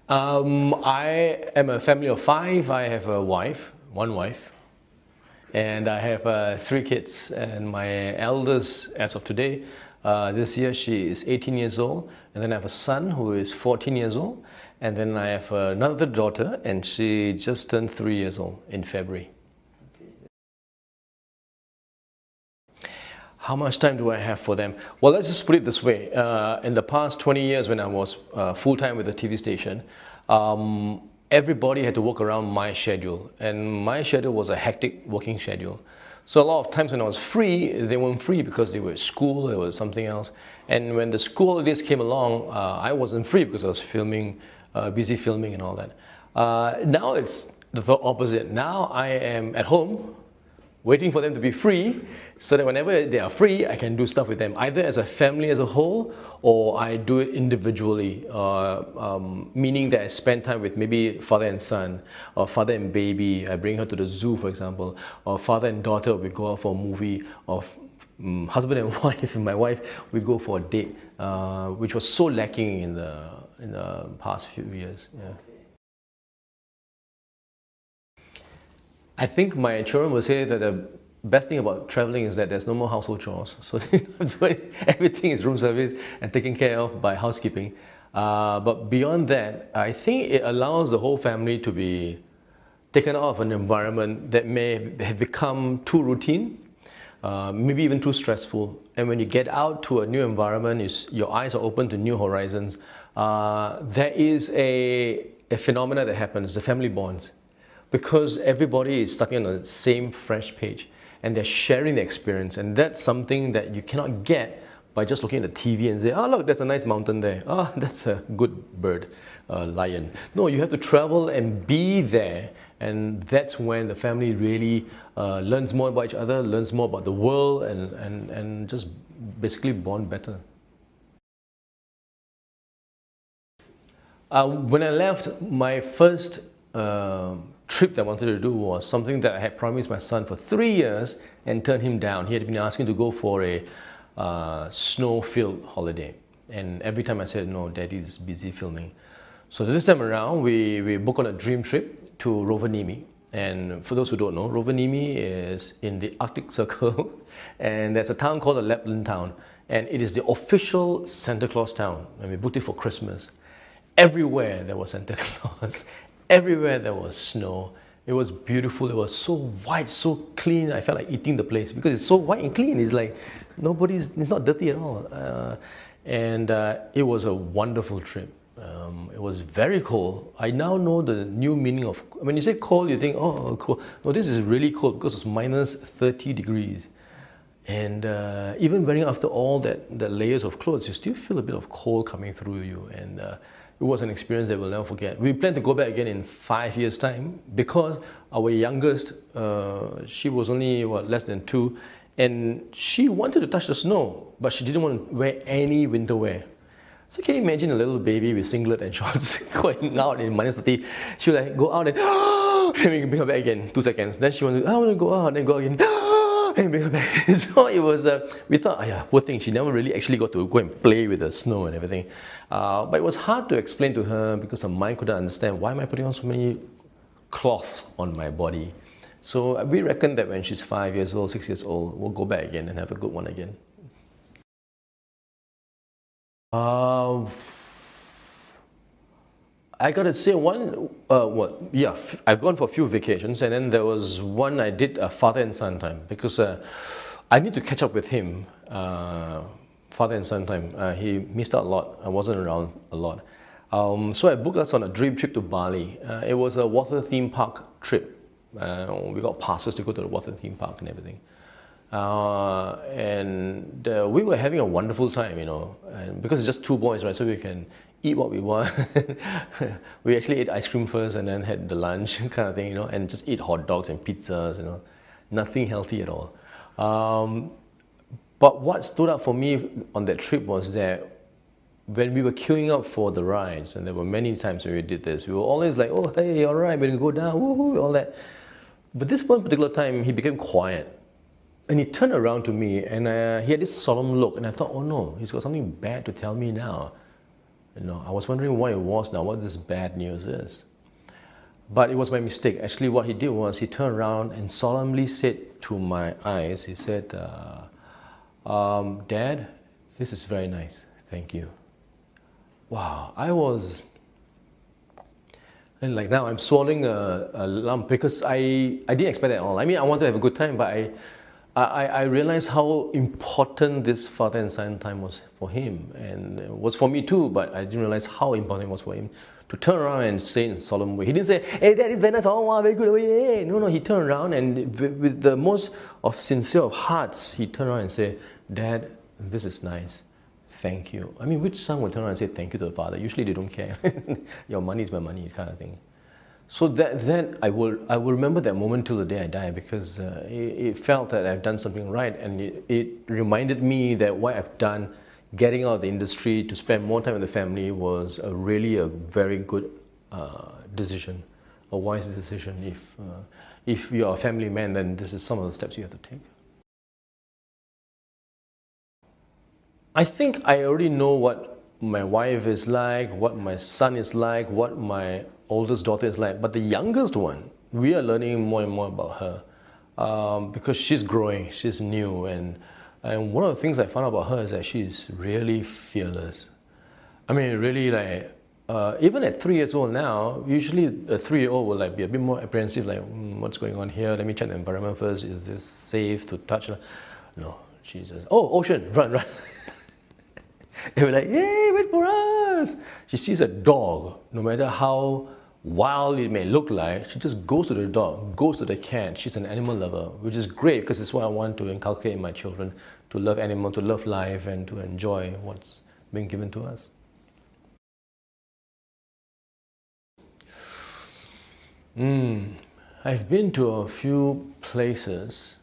I am a family of five. I have a wife, one wife, and I have three kids. And my eldest, as of today, this year she is 18 years old. And then I have a son who is 14 years old. And then I have another daughter, and she just turned 3 years old in February. How much time do I have for them? Well, let's just put it this way. In the past 20 years when I was full-time with the TV station, everybody had to work around my schedule. And my schedule was a hectic working schedule. So a lot of times when I was free, they weren't free because they were at school, there was something else. And when the school holidays came along, I wasn't free because I was filming, busy filming and all that. Now it's the opposite. Now I am at home, waiting for them to be free, so that whenever they are free, I can do stuff with them, either as a family as a whole, or I do it individually, meaning that I spend time with maybe father and son, or father and baby, I bring her to the zoo, for example, or father and daughter, we go out for a movie, or husband and wife, and my wife, we go for a date, which was so lacking in the past few years. Yeah. I think my children will say that the best thing about traveling is that there's no more household chores. So everything is room service and taken care of by housekeeping. But beyond that, I think it allows the whole family to be taken out of an environment that may have become too routine, maybe even too stressful. And when you get out to a new environment, your eyes are open to new horizons. There is a phenomena that happens, the family bonds. Because everybody is starting on the same fresh page and they're sharing the experience, and that's something that you cannot get by just looking at the TV and say, oh look, there's a nice mountain there, oh that's a good bird, lion. No, you have to travel and be there, and that's when the family really learns more about each other, learns more about the world, and just basically bond better. When I left, my first trip that I wanted to do was something that I had promised my son for 3 years and turned him down. He had been asking to go for a snow-filled holiday, and every time I said no, Daddy is busy filming. So this time around, we booked on a dream trip to Rovaniemi. And for those who don't know, Rovaniemi is in the Arctic Circle, and there's a town called the Lapland town, and it is the official Santa Claus town. And we booked it for Christmas. Everywhere there was Santa Claus. Everywhere there was snow. It was beautiful. It was so white, so clean. I felt like eating the place because it's so white and clean. It's like it's not dirty at all. It was a wonderful trip. It was very cold. I now know the new meaning of, when you say cold, you think, oh, cold. No, this is really cold because it's minus 30 degrees. And even wearing after all the layers of clothes, you still feel a bit of cold coming through you. And it was an experience that we'll never forget. We plan to go back again in 5 years' time because our youngest, she was only less than 2, and she wanted to touch the snow, but she didn't want to wear any winter wear. So can you imagine a little baby with singlet and shorts going out in minus 30? She would like go out and then we can bring her back again, 2 seconds. Then she wanted, I want to go out, then go again. And bring her back. So it was, we thought, oh yeah, poor thing, she never really actually got to go and play with the snow and everything. But it was hard to explain to her because her mind couldn't understand, why am I putting on so many cloths on my body? So we reckon that when she's 5 years old, 6 years old, we'll go back again and have a good one again. I gotta say I've gone for a few vacations, and then there was one I did father and son time because I need to catch up with him. Father and son time. He missed out a lot. I wasn't around a lot. So I booked us on a dream trip to Bali. It was a water theme park trip. We got passes to go to the water theme park and everything. We were having a wonderful time, and because it's just two boys, right? So we can eat what we want. We actually ate ice cream first and then had the lunch kind of thing, and just eat hot dogs and pizzas, nothing healthy at all. But what stood out for me on that trip was that when we were queuing up for the rides, and there were many times when we did this, we were always like, oh, hey, all right, we're going to go down, woohoo, all that. But this one particular time, he became quiet. And he turned around to me, and he had this solemn look, and I thought, oh no, he's got something bad to tell me now. I was wondering what it was now, what this bad news is. But it was my mistake. Actually, what he did was he turned around and solemnly said to my eyes, he said, Dad, this is very nice. Thank you. Wow, and like now I'm swallowing a lump because I didn't expect that at all. I mean, I wanted to have a good time, but I realized how important this father and son time was for him, and it was for me too, but I didn't realize how important it was for him to turn around and say in a solemn way. He didn't say, hey, that is very nice, oh wow, very good, oh, yeah. No, he turned around and with the most of sincere of hearts, he turned around and said, Dad, this is nice. Thank you. I mean, which son would turn around and say thank you to the father? Usually they don't care. Your money is my money, kind of thing. So that I will remember that moment till the day I die, because it felt that I've done something right, and it reminded me that what I've done, getting out of the industry to spend more time with the family, was really a very good decision, a wise decision. If you're a family man, then this is some of the steps you have to take. I think I already know what my wife is like, what my son is like, what my oldest daughter is like. But the youngest one, we are learning more and more about her because she's growing, she's new. And one of the things I found out about her is that she's really fearless. I mean, really like, even at 3 years old now, usually a 3-year-old will like be a bit more apprehensive, like, what's going on here? Let me check the environment first. Is this safe to touch? No, she says, oh, ocean, run. They were like, yay, wait for us. She sees a dog, no matter how wild it may look like, she just goes to the dog, goes to the cat. She's an animal lover, which is great because it's what I want to inculcate in my children, to love animals, to love life, and to enjoy what's been given to us. I've been to a few places.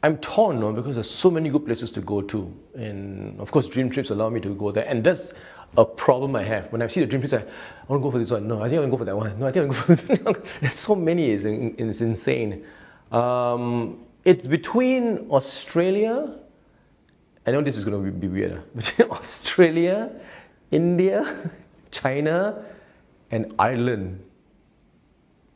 I'm torn, no, because there's so many good places to go to, and of course DreamTrips allow me to go there, and that's a problem I have. When I see the DreamTrips, I want to go for this one. No, I think I want to go for that one. No, I think I want to go for this one. There's so many, it's insane. It's between Australia, I know this is going to be weird, between Australia, India, China, and Ireland.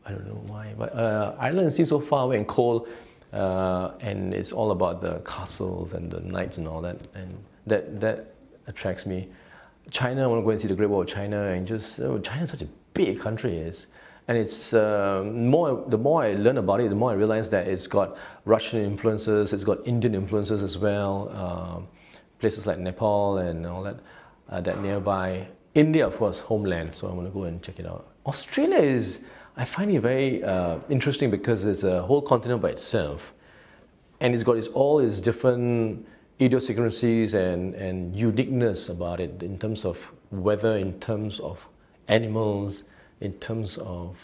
I don't know why, but Ireland seems so far away and cold. And it's all about the castles and the knights and all that, and that attracts me. China, I want to go and see the Great Wall of China, and just China is such a big country, and it's the more I learn about it, the more I realize that it's got Russian influences, it's got Indian influences as well. Places like Nepal and all that, that nearby. India, of course, homeland. So I want to go and check it out. Australia I find it very interesting because it's a whole continent by itself, and it's got all its different idiosyncrasies and uniqueness about it, in terms of weather, in terms of animals, in terms of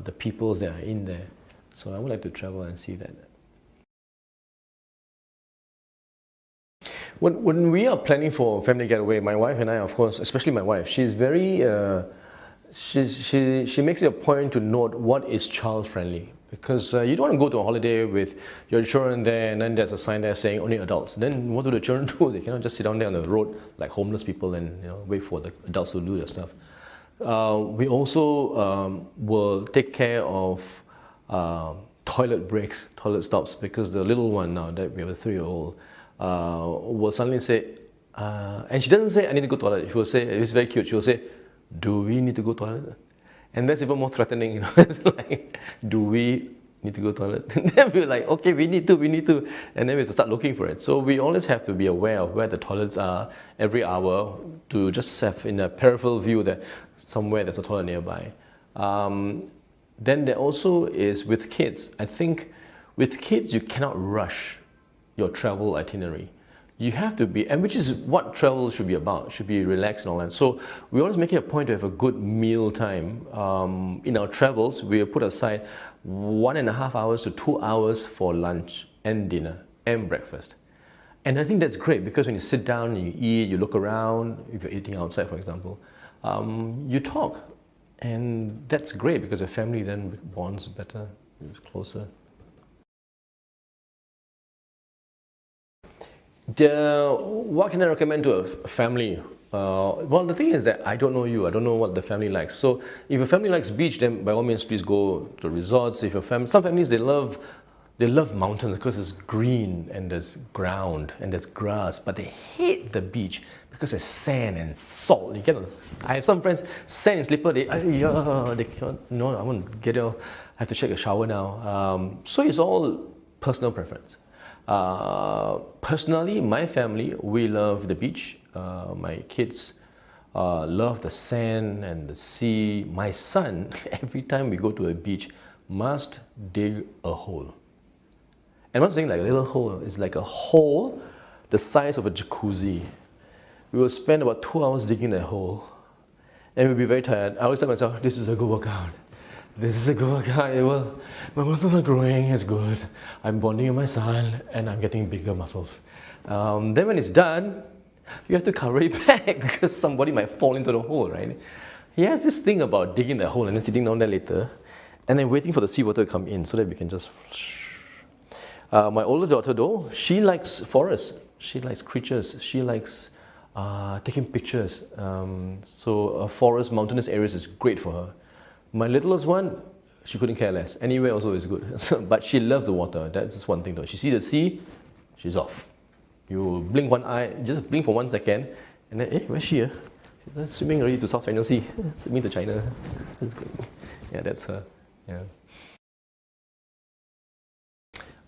the peoples that are in there. So I would like to travel and see that. When we are planning for family getaway, my wife and I, of course, especially my wife, she's very she makes it a point to note what is child friendly, because you don't want to go to a holiday with your children there and then there's a sign there saying only adults. Then what do the children do? They cannot just sit down there on the road like homeless people and wait for the adults to do their stuff. We also will take care of toilet breaks, toilet stops, because the little one now that we have a 3-year-old will suddenly say, and she doesn't say I need to go to the toilet. She will say, it's very cute, she will say, do we need to go to the toilet? And that's even more threatening, It's like, do we need to go to the toilet? And then we're like, okay, we need to. And then we have to start looking for it. So we always have to be aware of where the toilets are every hour, to just have in a peripheral view that somewhere there's a toilet nearby. Then there also is with kids. I think with kids, you cannot rush your travel itinerary. You have to be, and which is what travel should be about, should be relaxed and all that. So we always make it a point to have a good meal time. In our travels, we put aside 1.5 hours to 2 hours for lunch and dinner and breakfast. And I think that's great, because when you sit down and you eat, you look around, if you're eating outside, for example, you talk. And that's great, because the family then bonds better, is closer. What can I recommend to a family? Well, the thing is that I don't know you. I don't know what the family likes. So if your family likes beach, then by all means, please go to resorts. If your some families they love mountains because it's green and there's ground and there's grass, but they hate the beach because there's sand and salt. You cannot. I have some friends, sand and slipper. They cannot. No, I won't get out. I have to check a shower now. So it's all personal preference. Personally, my family, we love the beach. My kids love the sand and the sea. My son, every time we go to a beach, must dig a hole. And I'm not saying like a little hole, it's like a hole the size of a jacuzzi. We will spend about 2 hours digging that hole and we'll be very tired. I always tell myself, this is a good workout. This is a good workout. My muscles are growing, it's good. I'm bonding with my son and I'm getting bigger muscles. Then when it's done, you have to cover it back because somebody might fall into the hole, right? He has this thing about digging the hole and then sitting down there later and then waiting for the seawater to come in so that we can just... my older daughter though, she likes forests, she likes creatures, she likes taking pictures. So forest, mountainous areas is great for her. My littlest one, she couldn't care less. Anywhere also is good. But she loves the water. That's just one thing though. She sees the sea, she's off. You blink one eye, just blink for 1 second, and then, where's she? She's swimming already to South China Sea, swimming to China. That's good. Yeah, that's her. Yeah.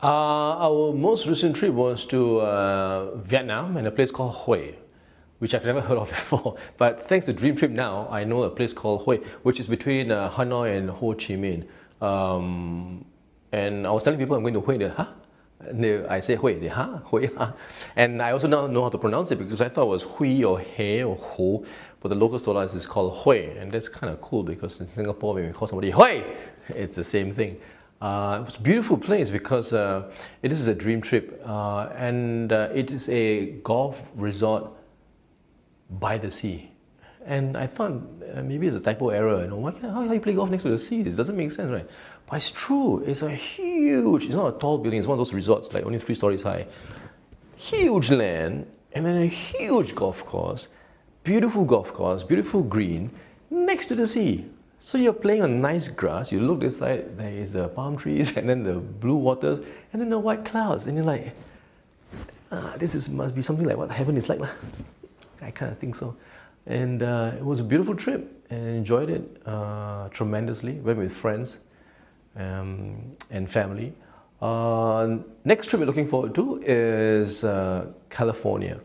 Our most recent trip was to Vietnam and a place called Hue, which I've never heard of before. But thanks to DreamTrips now, I know a place called Hue, which is between Hanoi and Ho Chi Minh. And I was telling people I'm going to Hue, huh? I say Hue, they, huh? Hue, huh? And I also now know how to pronounce it because I thought it was Hui or He or Ho, but the locals told us it's called Hue. And that's kind of cool because in Singapore, when we call somebody Hue, it's the same thing. It was a beautiful place because it is a dream trip and it is a golf resort by the sea. And I thought maybe it's a typo error. How you play golf next to the sea? This doesn't make sense, right? But it's true. It's a huge, it's not a tall building. It's one of those resorts like only 3 stories high. Huge land and then a huge golf course, beautiful green next to the sea. So you're playing on nice grass, you look this side, there is the palm trees and then the blue waters and then the white clouds and you're like, must be something like what heaven is like. I kind of think so. And it was a beautiful trip and enjoyed it tremendously. Went with friends and family. Next trip we're looking forward to is California.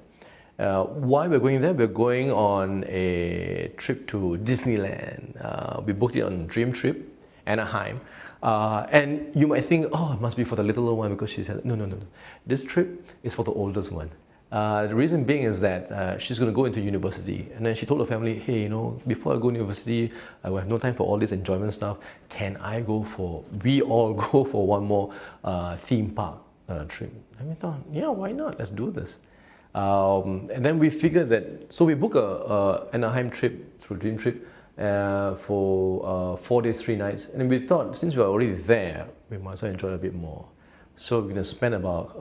Why we're going there? We're going on a trip to Disneyland. We booked it on DreamTrips, Anaheim. And you might think, oh, it must be for the little one because she said, no. This trip is for the oldest one. The reason being is that she's going to go into university. And then she told her family, hey, before I go to university, I will have no time for all this enjoyment stuff. We all go for one more theme park trip? And we thought, yeah, why not? Let's do this. And then we figured that, so we booked a Anaheim trip through DreamTrips for 4 days, 3 nights. And then we thought, since we are already there, we might as well enjoy a bit more. So we're going to spend about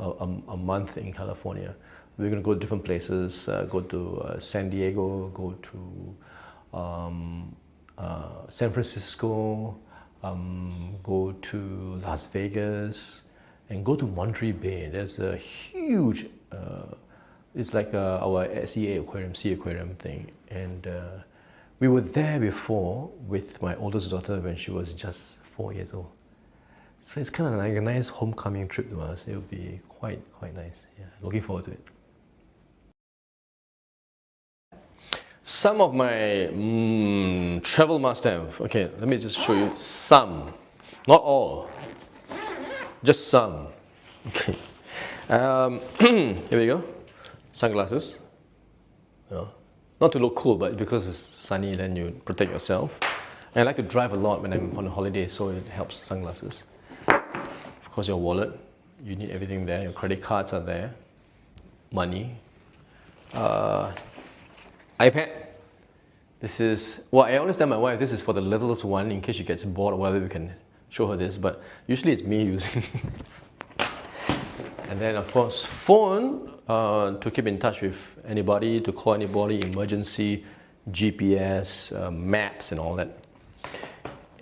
a month in California. We're going to go to different places, go to San Diego, go to San Francisco, go to Las Vegas, and go to Monterey Bay. There's a huge it's like our SEA aquarium, sea aquarium thing. And we were there before with my oldest daughter when she was just 4 years old. So it's kind of like a nice homecoming trip to us. It'll be quite nice. Yeah, looking forward to it. Some of my travel must-have. Okay, let me just show you some, not all, just some. Okay, here we go. Sunglasses. Not to look cool, but because it's sunny, then you protect yourself. And I like to drive a lot when I'm on a holiday, so it helps. Sunglasses. Of course, your wallet. You need everything there. Your credit cards are there. Money. iPad. This is, well, I always tell my wife this is for the littlest one in case she gets bored or whatever, we can show her this, but usually it's me using And then of course phone to keep in touch with anybody, to call anybody, emergency, GPS, maps and all that.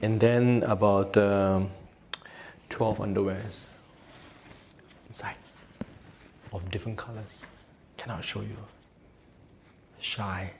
And then about 12 underwears inside of different colors. Cannot show you. Shy.